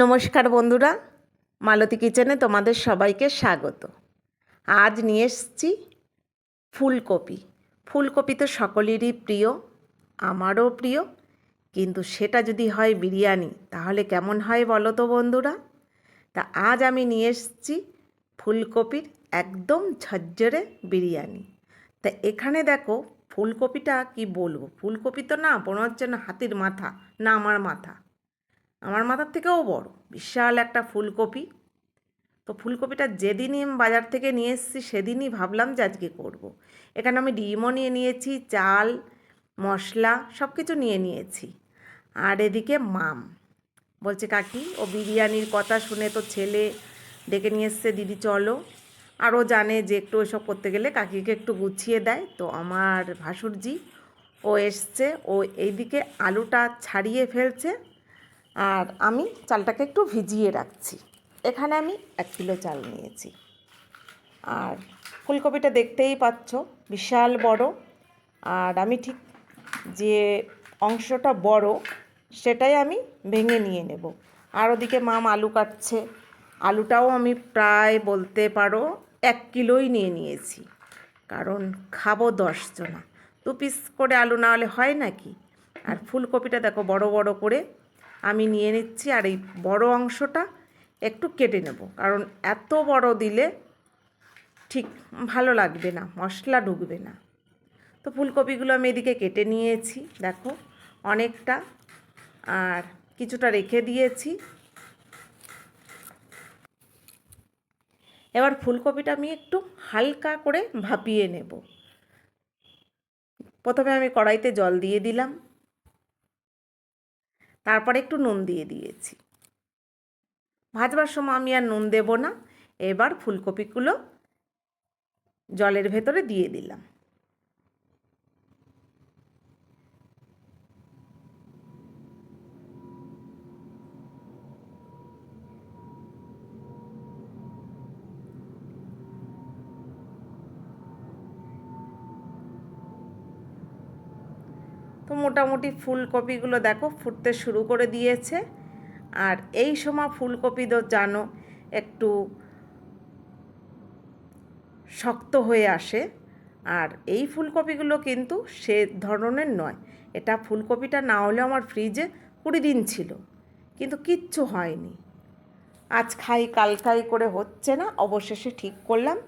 নমস্কার বন্ধুরা, মালতী কিচেনে তোমাদের সবাইকে স্বাগত। আজ নিয়ে এসেছি ফুলকপি। ফুলকপি তো সকলেরই প্রিয়, আমারও প্রিয়, কিন্তু সেটা যদি হয় বিরিয়ানি তাহলে কেমন হয় বলো তো বন্ধুরা। তা আজ আমি নিয়ে এসেছি ফুলকপির একদম ঝরঝরে বিরিয়ানি। তা এখানে দেখো ফুলকপিটা কি বলবো, ফুলকপি তো না মনে হচ্ছে না হাতির মাথা, না আমার মাথা, আমার মাথার থেকেও বড় বিশাল একটা ফুলকপি। তো ফুলকপিটা যেদিনই আমি বাজার থেকে নিয়ে এসেছি সেদিনই ভাবলাম যে আজকে করব। এখানে আমি ডিমও নিয়ে নিয়েছি, চাল, মশলা সব কিছু নিয়ে নিয়েছি। আর এদিকে মাম বলছে কাকি, ও বিরিয়ানির কথা শুনে তো ছেলে ডেকে নিয়ে এসছে, দিদি চলো। আরও জানে যে একটু এসব করতে গেলে কাকিকে একটু গুছিয়ে দেয়। তো আমার ভাসুরজি ও এসছে, ও এইদিকে আলুটা ছাড়িয়ে ফেলছে আর আমি চালটাকে একটু ভিজিয়ে রাখছি। এখানে আমি 1 কিলো চাল নিয়েছি। আর ফুলকপিটা দেখতেই পাচ্ছ বিশাল বড়। আর আমি ঠিক যে অংশটা বড় সেটাই আমি ভেঙে নিয়ে নেব। আর ওদিকে মাম আলু কাটছে। আলুটাও আমি প্রায় বলতে পারো 1 কিলোই নিয়ে নিয়েছি, কারণ খাবো 10 জনা। 2 পিস করে আলু না হলে হয় নাকি। আর ফুলকপিটা দেখো বড় বড় করে আমি নিয়ে নিচ্ছি। আর এই বড় অংশটা একটু কেটে নেব, কারণ এত বড় দিলে ঠিক ভালো লাগবে না, মশলা ঢুকবে না। তো ফুলকপিগুলো আমি এদিকে কেটে নিয়েছি দেখো অনেকটা, আর কিছুটা রেখে দিয়েছি। এবার ফুলকপিটা আমি একটু হালকা করে ভাপিয়ে নেব। প্রথমে আমি কড়াইতে জল দিয়ে দিলাম, তারপরে একটু নুন দিয়ে দিয়েছি। ভাজবার সময় আমি আর নুন দেব না। এবার ফুলকপিগুলো জলের ভেতরে দিয়ে দিলাম। তো মোটামুটি ফুলকপিগুলো দেখো ফুটতে শুরু করে দিয়েছে। আর এই সময় ফুলকপি তো জানো একটু শক্ত হয়ে আসে। আর এই ফুলকপিগুলো কিন্তু সে ধরনের নয়। এটা ফুলকপিটা না হলেও আমার ফ্রিজে 20 দিন ছিল, কিন্তু কিচ্ছু হয়নি। আজ খাই কাল খাই করে হচ্ছে না, অবশেষে ঠিক করলাম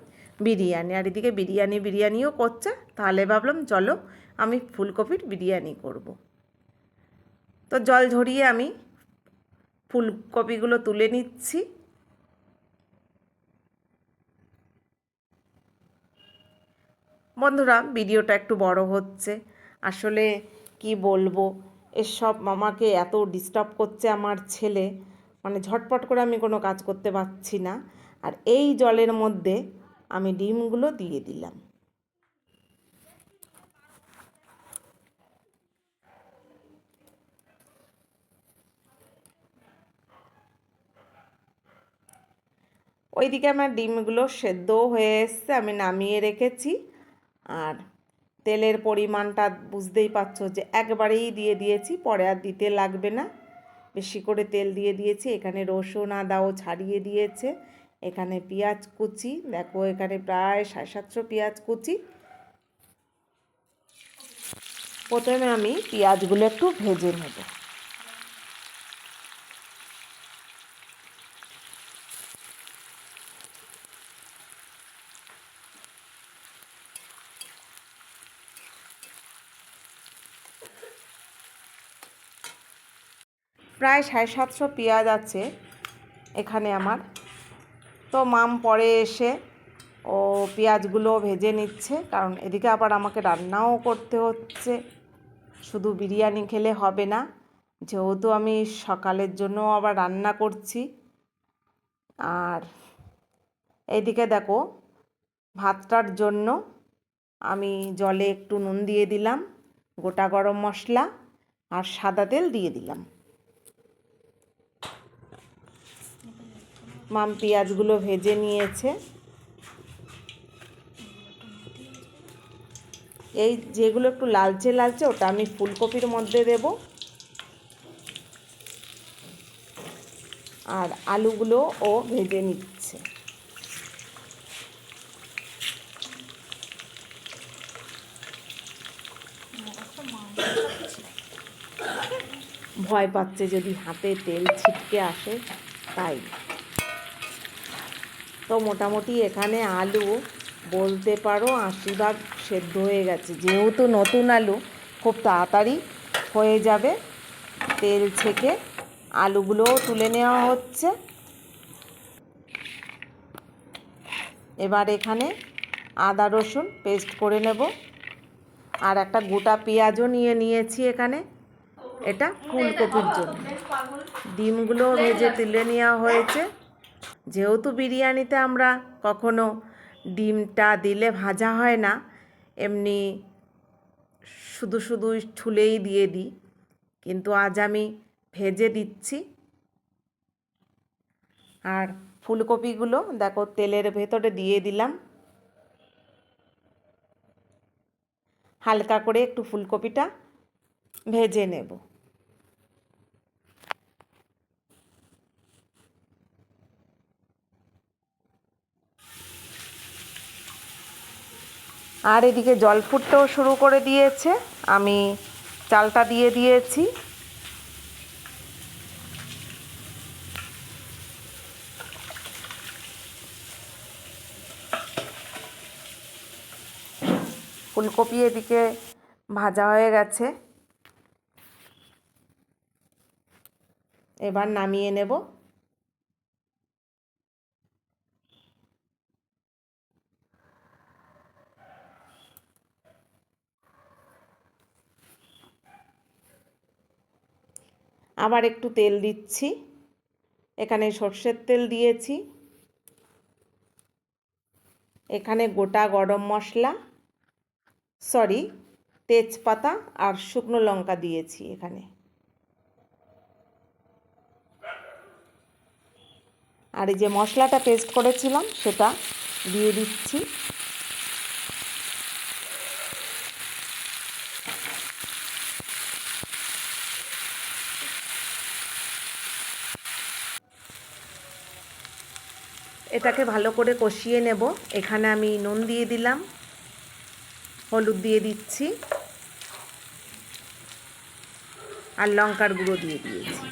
বিরিয়ানি। আর এদিকে বিরিয়ানিও করছে, তাহলে ভাবলাম চলো আমি ফুলকপির বিরিয়ানি করব। তো জল ঝরিয়ে আমি ফুলকপিগুলো তুলে নিচ্ছি। বন্ধুরা ভিডিওটা একটু বড় হচ্ছে, আসলে কি বলবো, এসব আমাকে এত ডিস্টার্ব করছে আমার ছেলে, মানে ঝটপট করে আমি কোনো কাজ করতে পারছি না। আর এই জলের মধ্যে আমি ডিমগুলো দিয়ে দিলাম। ওইদিকে আমার ডিমগুলো সেদ্ধও হয়ে এসছে, আমি নামিয়ে রেখেছি। আর তেলের পরিমাণটা বুঝতেই পারছো যে একবারেই দিয়ে দিয়েছি, পরে আর দিতে লাগবে না। বেশি করে তেল দিয়ে দিয়েছি। এখানে রসুন আদাও ছাড়িয়ে দিয়েছে। এখানে পেঁয়াজ কুচি দেখো, এখানে প্রায় 750 পেঁয়াজ কুচি। প্রথমে আমি পেঁয়াজগুলো একটু ভেজে নেব। প্রায় 750 পেঁয়াজ আছে এখানে আমার। তো মাম পরে এসে ও পেঁয়াজগুলো ভেজে নিচ্ছে, কারণ এদিকে আবার আমাকে রান্নাও করতে হচ্ছে। শুধু বিরিয়ানি খেলে হবে না, যেহেতু আমি সকালের জন্য আবার রান্না করছি। আর এইদিকে দেখো ভাতটার জন্য আমি জলে একটু নুন দিয়ে দিলাম, গোটা গরম মশলা আর সাদা তেল দিয়ে দিলাম। মাম পেঁয়াজগুলো ভেজে নিয়েছে। এই যেগুলো একটু লালচে লালচে ওটা আমি ফুলকপির মধ্যে দেব। আর আলুগুলো ও ভেজে নিচ্ছে। ভয় পাচ্ছে যদি হাতে তেল ছিটকে আসে তাই। তো মোটামুটি এখানে আলু বলতে পারো 80 ভাগ সেদ্ধ হয়ে গেছে। যেহেতু নতুন আলু খুব তাড়াতাড়ি হয়ে যাবে। তেল ছেঁকে আলুগুলোও তুলে নেওয়া হচ্ছে। এবার এখানে আদা রসুন পেস্ট করে নেব। আর একটা গোটা পেঁয়াজও নিয়েছি এখানে, এটা ফুলকপির জন্য। ডিমগুলো ভেজে তুলে নেওয়া হয়েছে। যেহেতু বিরিয়ানিতে আমরা কখনো ডিমটা দিলে ভাজা হয় না, এমনি শুধু শুধু ছুলেই দিয়ে দিই, কিন্তু আজ আমি ভেজে দিচ্ছি। আর ফুলকপিগুলো দেখো তেলের ভেতরে দিয়ে দিলাম। হালকা করে একটু ফুলকপিটা ভেজে নেব। আর এদিকে জল ফুটতেও শুরু করে দিয়েছে। আমি চালটা দিয়ে দিয়েছি। ফুলকপি এদিকে ভাজা হয়ে গেছে। এবার নামিয়ে নেব। আবার একটু তেল দিচ্ছি। এখানে সর্ষের তেল দিয়েছি। এখানে গোটা গরম মশলা, তেজপাতা আর শুকনো লঙ্কা দিয়েছি এখানে। আর এই যে মশলাটা পেস্ট করেছিলাম সেটা দিয়ে দিচ্ছি। এটাকে ভালো করে কষিয়ে নেব। এখানে আমি নুন দিয়ে দিলাম, হলুদ দিয়ে দিচ্ছি আর লঙ্কার গুঁড়ো দিয়ে দিয়েছি।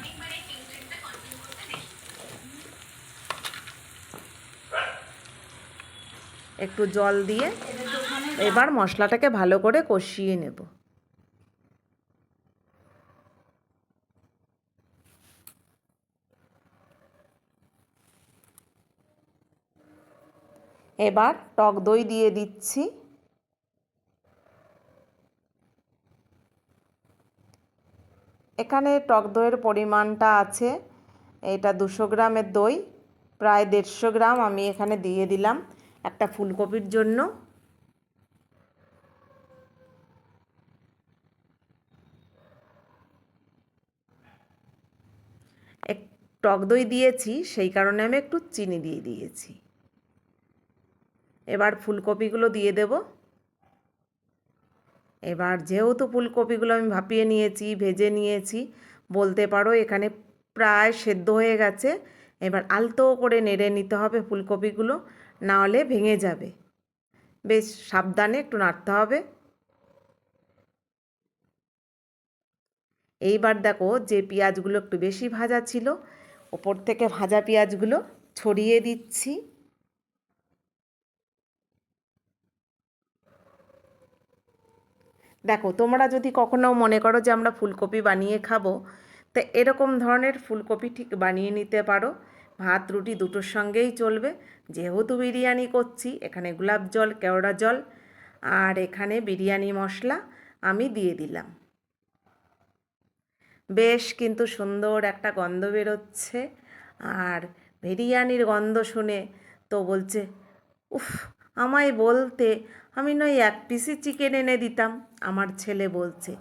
একটু জল দিয়ে এবার মশলাটাকে ভালো করে কষিয়ে নেব। এবার টক দই দিয়ে দিচ্ছি। এখানে টক দইয়ের পরিমাণটা আছে, এটা 200 গ্রামের দই, প্রায় 150 গ্রাম আমি এখানে দিয়ে দিলাম একটা ফুলকপির জন্য। টক দই দিয়েছি সেই কারণে আমি একটু চিনি দিয়ে দিয়েছি। এবার ফুলকপিগুলো দিয়ে দেব। এবার যেহেতু ফুলকপিগুলো আমি ভাপিয়ে নিয়েছি, ভেজে নিয়েছি, বলতে পারো এখানে প্রায় সেদ্ধ হয়ে গেছে। এবার আলতো করে নেড়ে নিতে হবে ফুলকপিগুলো, না হলে ভেঙে যাবে। বেশ সাবধানে একটু নাড়তে হবে। এইবার দেখো যে পেঁয়াজগুলো একটু বেশি ভাজা ছিল, ওপর থেকে ভাজা পেঁয়াজগুলো ছড়িয়ে দিচ্ছি। দেখো তোমরা যদি কখনো মনে করো যে আমরা ফুলকপি বানিয়ে খাবো, তো এরকম ধরনের ফুলকপি ঠিক বানিয়ে নিতে পারো। ভাত রুটি দুটোর সঙ্গেই চলবে। যেহেতু বিরিয়ানি করছি, এখানে গোলাপ জল, কেওড়া জল আর এখানে বিরিয়ানি মশলা আমি দিয়ে দিলাম। বেশ কিন্তু সুন্দর একটা গন্ধ বেরোচ্ছে। আর বিরিয়ানির গন্ধ শুনে তো বলছে, উফ, আমায় বলতে আমি নয় 1 পিসই চিকেন এনে দিতাম। আমার ছেলে বলছে,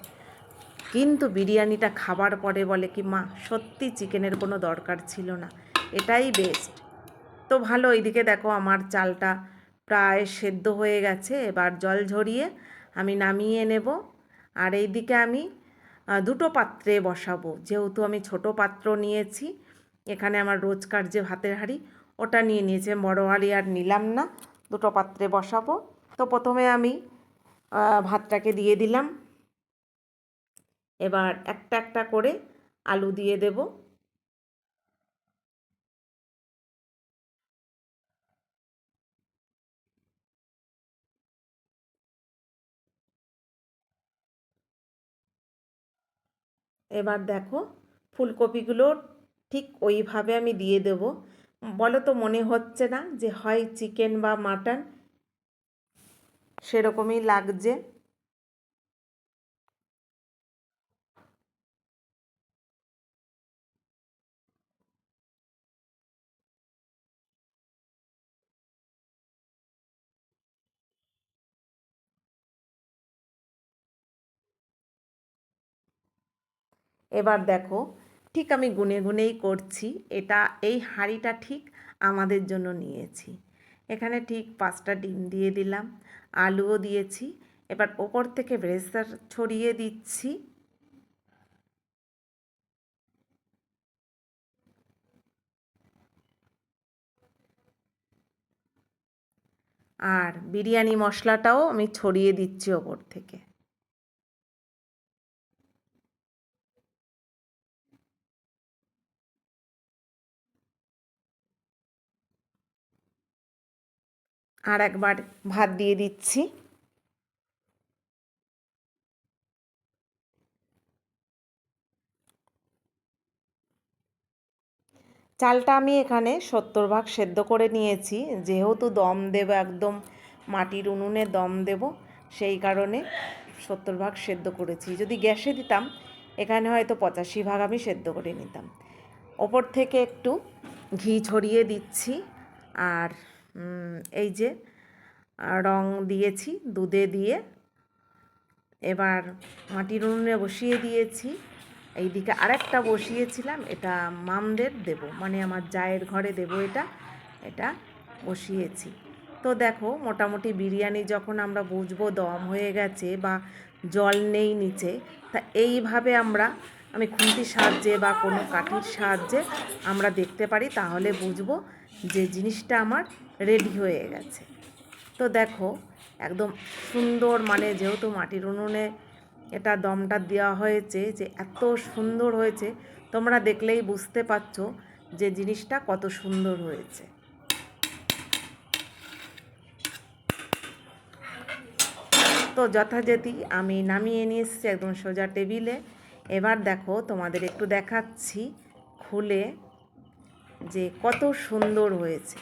কিন্তু বিরিয়ানিটা খাবার পরে বলে কি, মা সত্যি চিকেনের কোনো দরকার ছিল না, এটাই বেস্ট। তো ভালো। এইদিকে দেখো আমার চালটা প্রায় সেদ্ধ হয়ে গেছে। এবার জল ঝরিয়ে আমি নামিয়ে নেব। আর এইদিকে আমি দুটো পাত্রে বসাবো, যেহেতু আমি ছোট পাত্র নিয়েছি। এখানে আমার রোজকার যে ভাতের হাঁড়ি ওটা নিয়ে নিয়েছে, বড় হাঁড়ি আর নিলাম না, দুটো পাত্রে বসাবো। তো প্রথমে আমি ভাতটাকে দিয়ে দিলাম, এবার একটা একটা করে আলু দিয়ে দেব। এবার দেখো ফুলকপিগুলো ঠিক ওইভাবে আমি দিয়ে দেব। বলো তো মনে হচ্ছে না যে হয় চিকেন বা মাটন? সেরকমই লাগছে। এবার দেখো ঠিক আমি গুনে গুনেই করছি, এটা এই হাঁড়িটা ঠিক আমাদের জন্য নিয়েছি। এখানে ঠিক 5টা ডিম দিয়ে দিলাম, আলুও দিয়েছি। এবার ওপর থেকে বেরেস্তা ছড়িয়ে দিচ্ছি। আর বিরিয়ানি মশলাটাও আমি ছড়িয়ে দিচ্ছি ওপর থেকে। আর একবার ভাত দিয়ে দিচ্ছি। চালটা আমি এখানে 70 ভাগ সেদ্ধ করে নিয়েছি, যেহেতু দম দেব, একদম মাটির উনুনে দম দেব, সেই কারণে 70 ভাগ সেদ্ধ করেছি। যদি গ্যাসে দিতাম এখানে হয়তো 85 ভাগ আমি সেদ্ধ করে নিতাম। ওপর থেকে একটু ঘি ছড়িয়ে দিচ্ছি। আর এই যে রং দিয়েছি দুধে দিয়ে। এবার মাটির উনুনে বসিয়ে দিয়েছি। এইদিকে আরেকটা বসিয়েছিলাম, এটা মামদের দেব, মানে আমার জায়ের ঘরে দেব, এটা বসিয়েছি। তো দেখো মোটামুটি বিরিয়ানি যখন আমরা বুঝবো দম হয়ে গেছে বা জল নেই নিচে, তা এইভাবে আমি খুন্তির সাহায্যে বা কোনো কাঠির সাহায্যে আমরা দেখতে পারি, তাহলে বুঝবো যে জিনিসটা আমার রেডি হয়ে গেছে। তো দেখো একদম সুন্দর, মানে যেহেতু মাটির উনুনে এটা দমটা দেওয়া হয়েছে, যে এত সুন্দর হয়েছে, তোমরা দেখলেই বুঝতে পারছো যে জিনিসটা কত সুন্দর হয়েছে। তো যথারীতি আমি নামিয়ে নিয়ে এসেছি একদম সোজা টেবিলে। এবার দেখো তোমাদের একটু দেখাচ্ছি খুলে যে কত সুন্দর হয়েছে।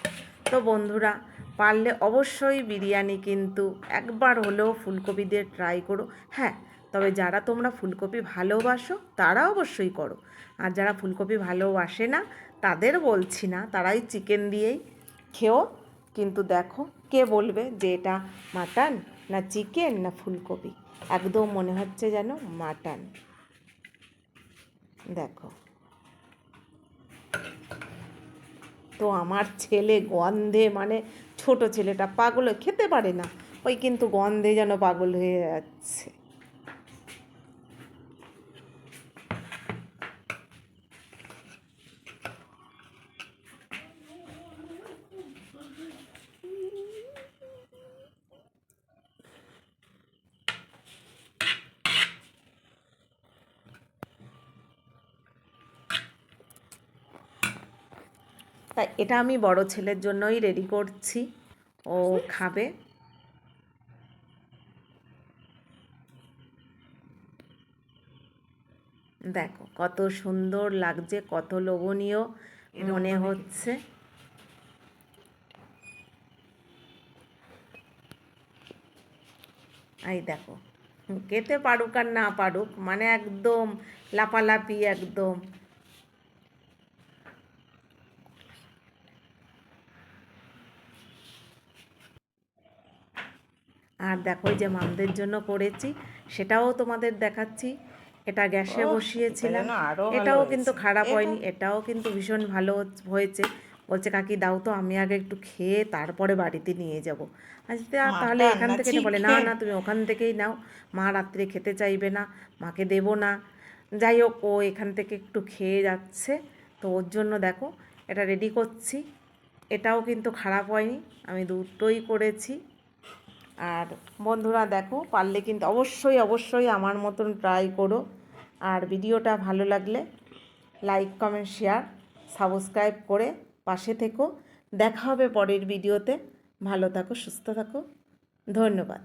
তো বন্ধুরা পারলে অবশ্যই বিরিয়ানি কিন্তু একবার হলেও ফুলকপি দিয়ে ট্রাই করো। হ্যাঁ, তবে যারা তোমরা ফুলকপি ভালোবাসো তারা অবশ্যই করো, আর যারা ফুলকপি ভালোবাসে না তাদের বলছি না, তারাই চিকেন দিয়েই খেও। কিন্তু দেখো কে বলবে যে এটা মাটন না চিকেন না ফুলকপি, একদম মনে হচ্ছে যেন মাটন। দেখো, তো আমার ছেলে গন্ধে, মানে ছোট ছেলেটা পাগল, খেতে পারে না ওই, কিন্তু গন্ধে যেন পাগল হয়ে যাচ্ছে। তাই এটা আমি বড় ছেলের জন্যই রেডি করছি, ও খাবে। দেখো কত সুন্দর লাগছে, কত লোভনীয় মনে হচ্ছে। এই দেখো, খেতে পারুক আর না পারুক, মানে একদম লাপালাপি একদম। আর দেখো যে মামদের জন্য করেছি সেটাও তোমাদের দেখাচ্ছি। এটা গ্যাসে বসিয়েছিলাম, এটাও কিন্তু খারাপ হয়নি, এটাও কিন্তু ভীষণ ভালো হয়েছে। বলছে কাকি দাও তো, আমি আগে একটু খেয়ে তারপরে বাড়িতে নিয়ে যাবো। আচ্ছা তাহলে এখান থেকে বলে না না তুমি ওখান থেকেই নাও, মা রাত্রে খেতে চাইবে না, মাকে দেবো না। যাই হোক ও এখান থেকে একটু খেয়ে যাচ্ছে। তো ওর জন্য দেখো এটা রেডি করছি। এটাও কিন্তু খারাপ হয়নি, আমি দুটোই করেছি। আর বন্ধুরা দেখো, পারলে কিন্তু অবশ্যই অবশ্যই আমার মতন ট্রাই করো। আর ভিডিওটা ভালো লাগলে লাইক কমেন্ট শেয়ার সাবস্ক্রাইব করে পাশে থেকো। দেখা হবে পরের ভিডিওতে। ভালো থাকো, সুস্থ থাকো, ধন্যবাদ।